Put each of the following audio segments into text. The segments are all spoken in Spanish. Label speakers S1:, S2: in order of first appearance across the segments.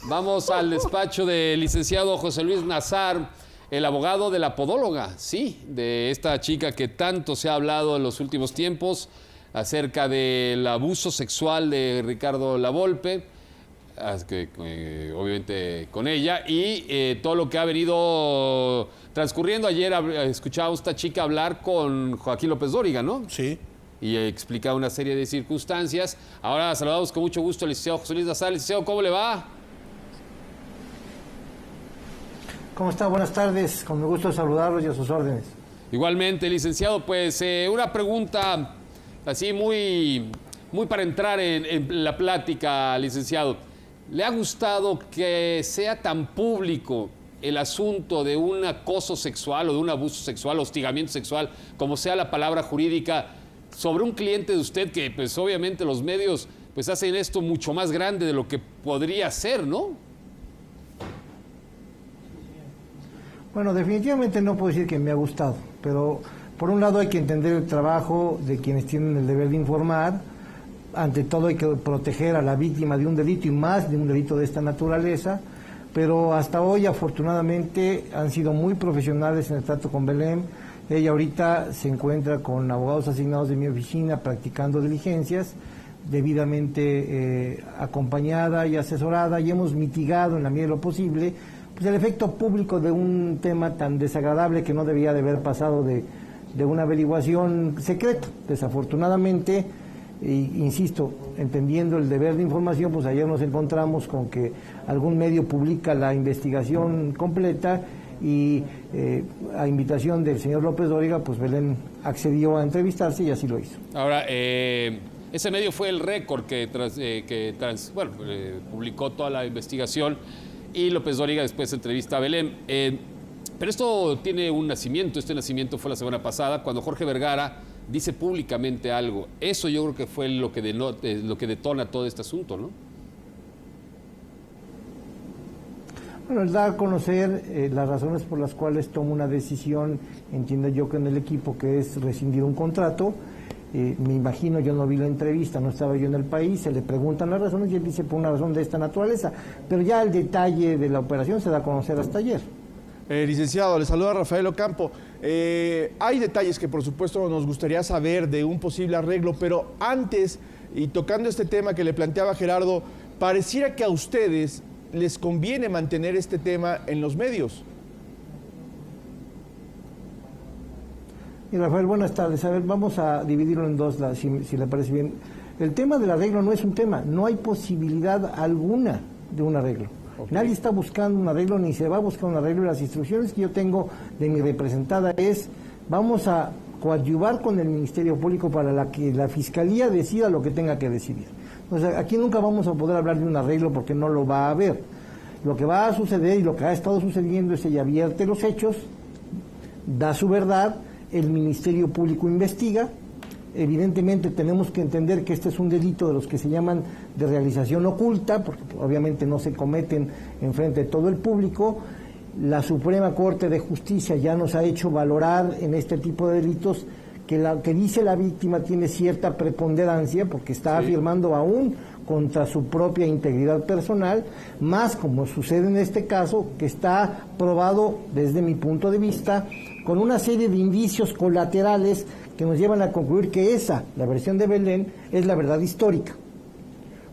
S1: Vamos al despacho del licenciado José Luis Nazar, el abogado de la podóloga, sí, de esta chica que tanto se ha hablado en los últimos tiempos acerca del abuso sexual de Ricardo Lavolpe, obviamente con ella, y todo lo que ha venido transcurriendo. Ayer escuchábamos a esta chica hablar con Joaquín López Dóriga, ¿no?
S2: Sí.
S1: Y explicaba una serie de circunstancias. Ahora saludamos con mucho gusto al licenciado José Luis Nazar. Licenciado, ¿cómo le va?
S3: ¿Cómo está? Buenas tardes, con gusto saludarlos y a sus órdenes.
S1: Igualmente, licenciado, pues una pregunta así muy para entrar en la plática, licenciado. ¿Le ha gustado que sea tan público el asunto de un acoso sexual o de un abuso sexual, hostigamiento sexual, como sea la palabra jurídica, sobre un cliente de usted que pues obviamente los medios pues hacen esto mucho más grande de lo que podría ser, ¿no?
S3: Bueno, definitivamente no puedo decir que me ha gustado, pero por un lado hay que entender el trabajo de quienes tienen el deber de informar. Ante todo hay que proteger a la víctima de un delito y más de un delito de esta naturaleza, pero hasta hoy afortunadamente han sido muy profesionales en el trato con Belén. Ella ahorita se encuentra con abogados asignados de mi oficina practicando diligencias, debidamente acompañada y asesorada, y hemos mitigado en la medida de lo posible pues el efecto público de un tema tan desagradable que no debía de haber pasado de una averiguación secreta. Desafortunadamente, insisto, entendiendo el deber de información, pues ayer nos encontramos con que algún medio publica la investigación completa y a invitación del señor López Dóriga, pues Belén accedió a entrevistarse y así lo hizo.
S1: Ahora, ese medio fue el Récord que publicó toda la investigación, y López Dóriga después entrevista a Belén. Pero esto tiene un nacimiento. Este nacimiento fue la semana pasada, cuando Jorge Vergara dice públicamente algo. Eso yo creo que fue lo que detona todo este asunto, ¿no?
S3: Bueno, él da a conocer las razones por las cuales toma una decisión, entiendo yo que en el equipo, que es rescindir un contrato. Me imagino, yo no vi la entrevista, no estaba yo en el país, se le preguntan las razones y él dice por una razón de esta naturaleza, pero ya el detalle de la operación se da a conocer hasta ayer.
S2: Licenciado, le saluda Rafael Ocampo. Hay detalles que por supuesto nos gustaría saber de un posible arreglo, pero antes, y tocando este tema que le planteaba Gerardo, pareciera que a ustedes les conviene mantener este tema en los medios.
S3: Y Rafael, buenas tardes. A ver, vamos a dividirlo en dos, si le parece bien. El tema del arreglo no es un tema, no hay posibilidad alguna de un arreglo. Okay. Nadie está buscando un arreglo, ni se va a buscar un arreglo. Las instrucciones que yo tengo de mi representada es, vamos a coadyuvar con el Ministerio Público para que la Fiscalía decida lo que tenga que decidir. O sea, aquí nunca vamos a poder hablar de un arreglo porque no lo va a haber. Lo que va a suceder y lo que ha estado sucediendo es ella vierte los hechos, da su verdad, el Ministerio Público investiga. Evidentemente tenemos que entender que este es un delito de los que se llaman de realización oculta, porque obviamente no se cometen en frente de todo el público. La Suprema Corte de Justicia ya nos ha hecho valorar en este tipo de delitos que lo que dice la víctima tiene cierta preponderancia, porque está afirmando aún contra su propia integridad personal, más como sucede en este caso, que está probado desde mi punto de vista con una serie de indicios colaterales que nos llevan a concluir que esa, la versión de Belén, es la verdad histórica.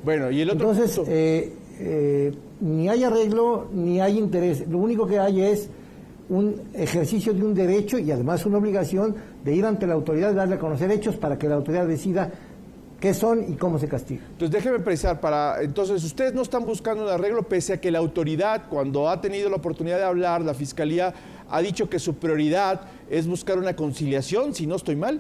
S2: Bueno, y el otro...
S3: Entonces, ni hay arreglo, ni hay interés. Lo único que hay es un ejercicio de un derecho y además una obligación de ir ante la autoridad y darle a conocer hechos para que la autoridad decida qué son y cómo se castiga.
S2: Entonces déjeme precisar, entonces ustedes no están buscando un arreglo pese a que la autoridad, cuando ha tenido la oportunidad de hablar, la Fiscalía ha dicho que su prioridad es buscar una conciliación, si no estoy mal.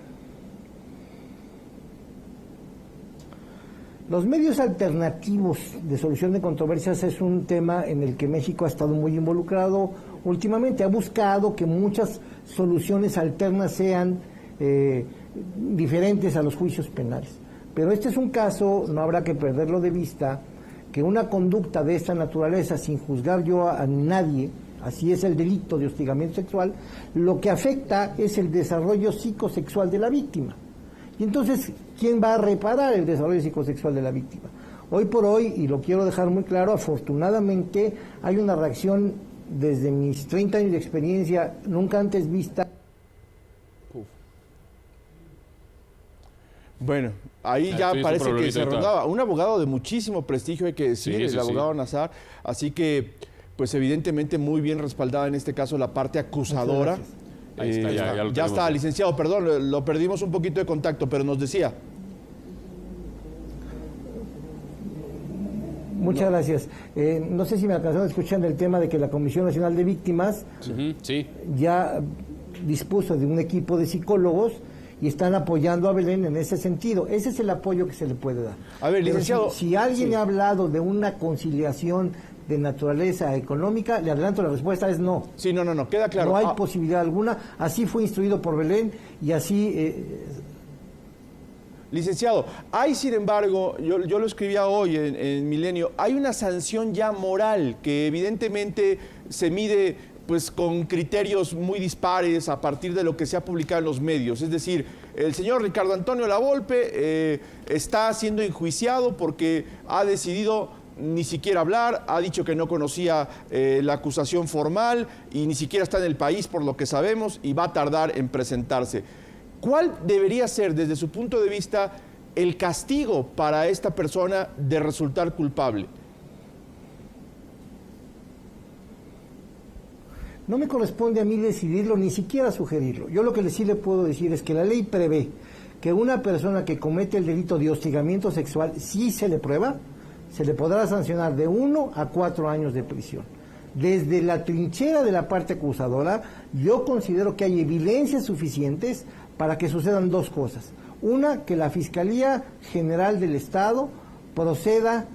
S3: Los medios alternativos de solución de controversias es un tema en el que México ha estado muy involucrado últimamente. Ha buscado que muchas soluciones alternas sean diferentes a los juicios penales. Pero este es un caso, no habrá que perderlo de vista, que una conducta de esta naturaleza, sin juzgar yo a nadie, así es el delito de hostigamiento sexual, lo que afecta es el desarrollo psicosexual de la víctima. Y entonces, ¿quién va a reparar el desarrollo psicosexual de la víctima? Hoy por hoy, y lo quiero dejar muy claro, afortunadamente hay una reacción desde mis 30 años de experiencia nunca antes vista.
S2: Bueno, ahí ya parece que se rondaba. Un abogado de muchísimo prestigio, hay que decir, el abogado Nazar. Así que, pues evidentemente muy bien respaldada en este caso la parte acusadora.
S1: Ahí está,
S2: ya está, licenciado, perdón, lo perdimos un poquito de contacto, pero nos decía.
S3: Muchas gracias. No sé si me alcanzaron a escuchar el tema de que la Comisión Nacional de Víctimas ya dispuso de un equipo de psicólogos y están apoyando a Belén en ese sentido. Ese es el apoyo que se le puede dar.
S2: A ver, licenciado.
S3: Si alguien ha hablado de una conciliación de naturaleza económica, le adelanto, la respuesta es no.
S2: Sí, no, queda claro.
S3: No hay posibilidad alguna. Así fue instruido por Belén y así...
S2: Licenciado, hay sin embargo, yo lo escribía hoy en Milenio, hay una sanción ya moral que evidentemente se mide pues con criterios muy dispares a partir de lo que se ha publicado en los medios. Es decir, el señor Ricardo Antonio Lavolpe está siendo enjuiciado porque ha decidido ni siquiera hablar, ha dicho que no conocía la acusación formal y ni siquiera está en el país por lo que sabemos y va a tardar en presentarse. ¿Cuál debería ser, desde su punto de vista, el castigo para esta persona de resultar culpable?
S3: No me corresponde a mí decidirlo, ni siquiera sugerirlo. Yo lo que sí le puedo decir es que la ley prevé que una persona que comete el delito de hostigamiento sexual, si se le prueba, se le podrá sancionar de 1 a 4 años de prisión. Desde la trinchera de la parte acusadora, yo considero que hay evidencias suficientes para que sucedan dos cosas. Una, que la Fiscalía General del Estado proceda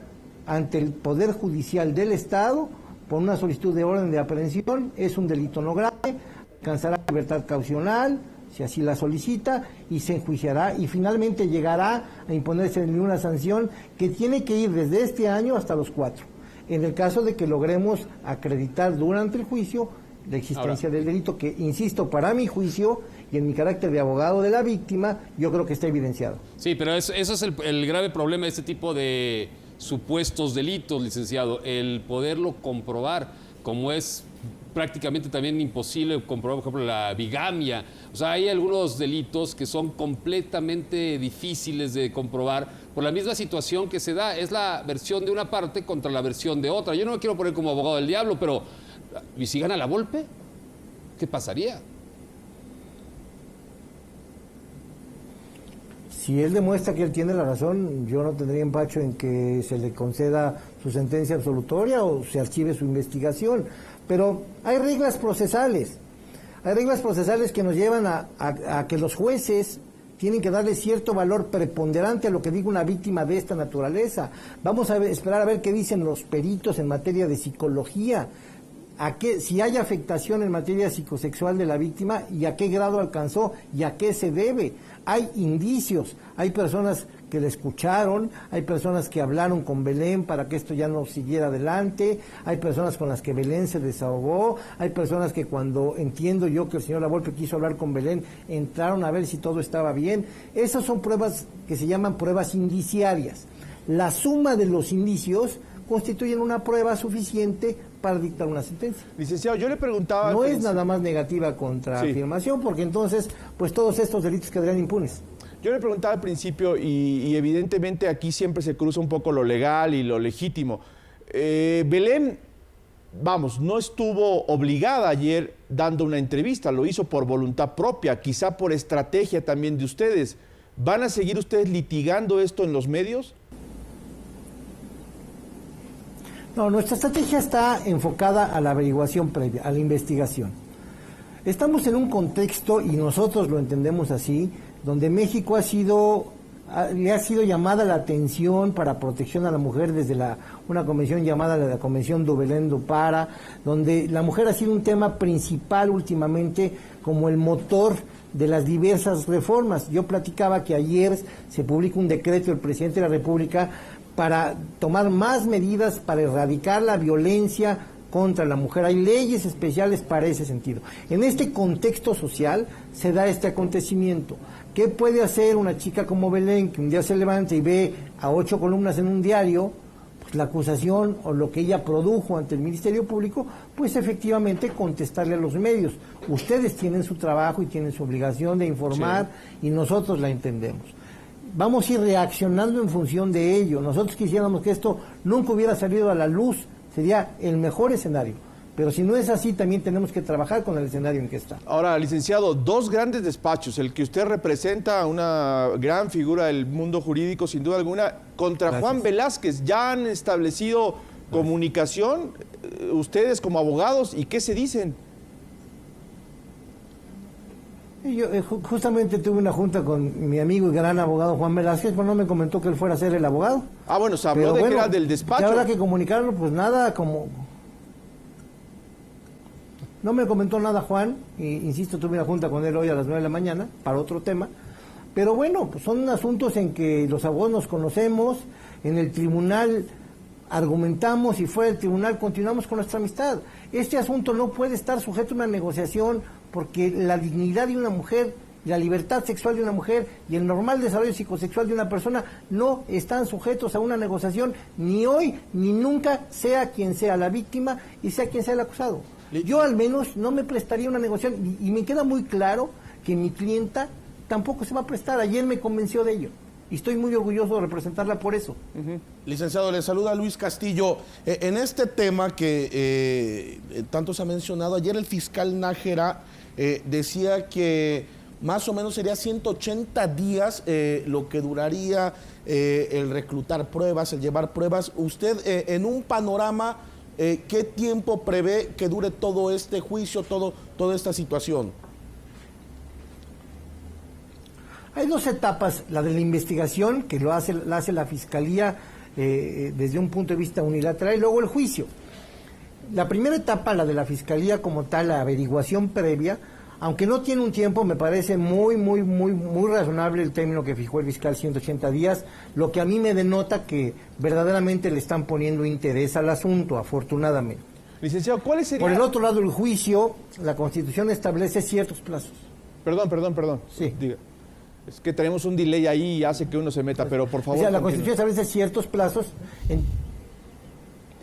S3: ante el Poder Judicial del Estado por una solicitud de orden de aprehensión, es un delito no grave, alcanzará libertad caucional, si así la solicita, y se enjuiciará, y finalmente llegará a imponerse una sanción que tiene que ir desde este año hasta los 4. En el caso de que logremos acreditar durante el juicio la existencia del delito, que, insisto, para mi juicio y en mi carácter de abogado de la víctima, yo creo que está evidenciado.
S1: Sí, pero eso es el grave problema de este tipo de supuestos delitos, licenciado, el poderlo comprobar, como es prácticamente también imposible comprobar, por ejemplo, la bigamia. O sea, hay algunos delitos que son completamente difíciles de comprobar por la misma situación que se da. Es la versión de una parte contra la versión de otra. Yo no me quiero poner como abogado del diablo, pero ¿y si gana Lavolpe? ¿Qué pasaría?
S3: Si él demuestra que él tiene la razón, yo no tendría empacho en que se le conceda su sentencia absolutoria o se archive su investigación. Pero hay reglas procesales. Hay reglas procesales que nos llevan a que los jueces tienen que darle cierto valor preponderante a lo que diga una víctima de esta naturaleza. Vamos a esperar a ver qué dicen los peritos en materia de psicología, si hay afectación en materia psicosexual de la víctima y a qué grado alcanzó y a qué se debe. Hay indicios, hay personas que le escucharon, hay personas que hablaron con Belén para que esto ya no siguiera adelante, hay personas con las que Belén se desahogó, hay personas que cuando entiendo yo que el señor Lavolpe quiso hablar con Belén, entraron a ver si todo estaba bien. Esas son pruebas que se llaman pruebas indiciarias. La suma de los indicios constituyen una prueba suficiente para dictar una sentencia.
S2: Licenciado, yo le preguntaba...
S3: No es nada más negativa contra afirmación, porque entonces, pues todos estos delitos quedarían impunes.
S2: Yo le preguntaba al principio, y evidentemente aquí siempre se cruza un poco lo legal y lo legítimo. Belén, vamos, no estuvo obligada ayer dando una entrevista, lo hizo por voluntad propia, quizá por estrategia también de ustedes. ¿Van a seguir ustedes litigando esto en los medios?
S3: No, nuestra estrategia está enfocada a la averiguación previa, a la investigación. Estamos en un contexto, y nosotros lo entendemos así, donde México le ha sido llamada la atención para protección a la mujer desde una convención llamada la Convención do Belém do Pará, donde la mujer ha sido un tema principal últimamente como el motor de las diversas reformas. Yo platicaba que ayer se publica un decreto del presidente de la República para tomar más medidas para erradicar la violencia contra la mujer. Hay leyes especiales para ese sentido. En este contexto social se da este acontecimiento. ¿Qué puede hacer una chica como Belén, que un día se levanta y ve a 8 columnas en un diario? Pues la acusación o lo que ella produjo ante el Ministerio Público, pues efectivamente contestarle a los medios. Ustedes tienen su trabajo y tienen su obligación de informar, sí, y nosotros la entendemos. Vamos a ir reaccionando en función de ello. Nosotros quisiéramos que esto nunca hubiera salido a la luz, sería el mejor escenario. Pero si no es así, también tenemos que trabajar con el escenario en que está.
S2: Ahora, licenciado, 2 grandes despachos, el que usted representa, una gran figura del mundo jurídico, sin duda alguna, contra Gracias. Juan Velázquez, ¿ya han establecido comunicación ustedes como abogados y qué se dicen?
S3: Yo justamente tuve una junta con mi amigo y gran abogado Juan Velázquez, pero no me comentó que él fuera a ser el abogado.
S2: Ah, bueno, se habló de que era del despacho.
S3: Ya habrá que comunicarlo, pues nada, como... No me comentó nada Juan, insisto, tuve una junta con él hoy a las 9 de la mañana para otro tema, pero bueno, pues son asuntos en que los abogados nos conocemos, en el tribunal argumentamos y fuera del tribunal continuamos con nuestra amistad. Este asunto no puede estar sujeto a una negociación porque la dignidad de una mujer, la libertad sexual de una mujer y el normal desarrollo psicosexual de una persona no están sujetos a una negociación ni hoy ni nunca, sea quien sea la víctima y sea quien sea el acusado. Yo al menos no me prestaría una negociación y me queda muy claro que mi clienta tampoco se va a prestar. Ayer me convenció de ello y estoy muy orgulloso de representarla por eso.
S4: Licenciado, le saluda Luis Castillo. En este tema que tanto se ha mencionado, ayer el fiscal Nájera decía que más o menos sería 180 días lo que duraría el reclutar pruebas, el llevar pruebas. Usted, en un panorama, ¿qué tiempo prevé que dure todo este juicio, toda esta situación?
S3: Hay 2 etapas, la de la investigación, que la hace la Fiscalía desde un punto de vista unilateral, y luego el juicio. La primera etapa, la de la Fiscalía como tal, la averiguación previa, aunque no tiene un tiempo, me parece muy razonable el término que fijó el fiscal, 180 días, lo que a mí me denota que verdaderamente le están poniendo interés al asunto, afortunadamente.
S2: Licenciado, ¿cuáles serían?
S3: Por el otro lado, el juicio, la Constitución establece ciertos plazos.
S2: Perdón.
S3: Sí.
S2: Diga. Es que tenemos un delay ahí y hace que uno se meta, pero por favor...
S3: O sea, la Constitución establece ciertos plazos.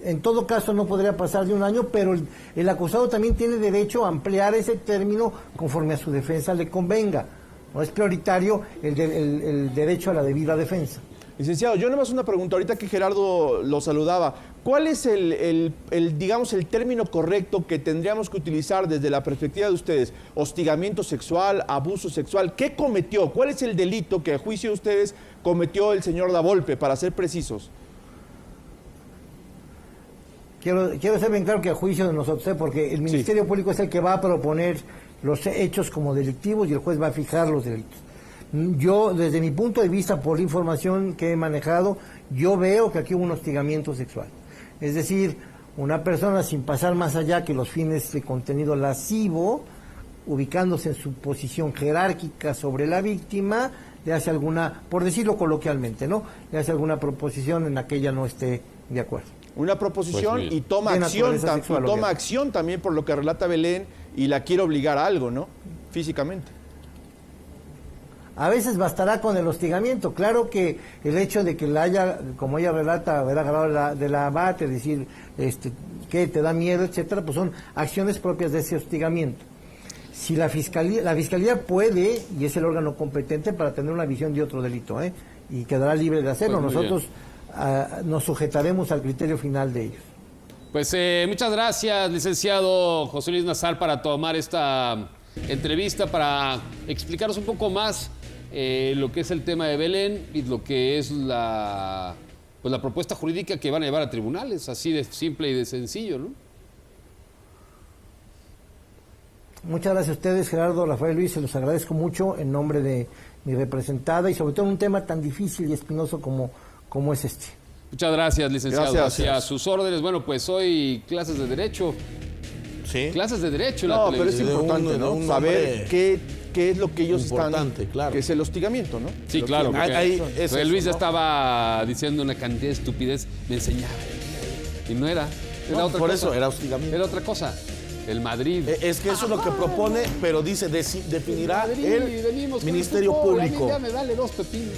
S3: En todo caso no podría pasar de 1 año, pero el acusado también tiene derecho a ampliar ese término conforme a su defensa le convenga. No es prioritario el derecho a la debida defensa.
S2: Licenciado, yo nomás una pregunta, ahorita que Gerardo lo saludaba, ¿cuál es digamos, el término correcto que tendríamos que utilizar desde la perspectiva de ustedes? Hostigamiento sexual, abuso sexual, ¿qué cometió? ¿Cuál es el delito que a juicio de ustedes cometió el señor Lavolpe, para ser precisos?
S3: Quiero ser bien claro que a juicio de nosotros, porque el Ministerio Público es el que va a proponer los hechos como delictivos y el juez va a fijar los delitos. Yo, desde mi punto de vista, por la información que he manejado, yo veo que aquí hubo un hostigamiento sexual. Es decir, una persona sin pasar más allá que los fines de contenido lascivo, ubicándose en su posición jerárquica sobre la víctima, le hace alguna, por decirlo coloquialmente, ¿no? Le hace alguna proposición en la que ella no esté de acuerdo.
S2: Una proposición
S1: pues
S2: y toma acción también por lo que relata Belén y la quiere obligar a algo, ¿no? Físicamente.
S3: A veces bastará con el hostigamiento. Claro que el hecho de que la haya, como ella relata, haber agarrado de la bate, decir que te da miedo, etcétera, pues son acciones propias de ese hostigamiento. Si la fiscalía puede, y es el órgano competente para tener una visión de otro delito, y quedará libre de hacerlo,
S1: pues
S3: nosotros nos sujetaremos al criterio final de ellos.
S1: Pues muchas gracias, licenciado José Luis Nazar, para tomar esta entrevista, para explicarnos un poco más lo que es el tema de Belén y lo que es la propuesta jurídica que van a llevar a tribunales, así de simple y de sencillo, ¿no?
S3: Muchas gracias a ustedes, Gerardo, Rafael, Luis, se los agradezco mucho en nombre de mi representada y sobre todo en un tema tan difícil y espinoso como es este.
S1: Muchas gracias, licenciado.
S2: Gracias.
S1: Hacia sus órdenes. Bueno, pues hoy clases de Derecho.
S4: Sí.
S1: Clases de Derecho.
S2: No,
S1: la
S2: pero es importante, ¿no? Saber qué es lo que ellos están...
S4: Claro.
S2: Que es el hostigamiento, ¿no?
S1: Sí, claro.
S4: Es
S1: Luis
S4: eso, ¿no?
S1: estaba diciendo una cantidad de estupidez. Me enseñaba. Y no era. Era otra
S4: por
S1: cosa.
S4: eso era hostigamiento.
S1: Era otra cosa. El Madrid.
S4: Es que eso es lo que propone, pero dice, definirá
S1: Madrid,
S4: el
S1: venimos con
S4: Ministerio
S1: fútbol, a mí
S4: Público.
S1: ya me vale dos pepinos.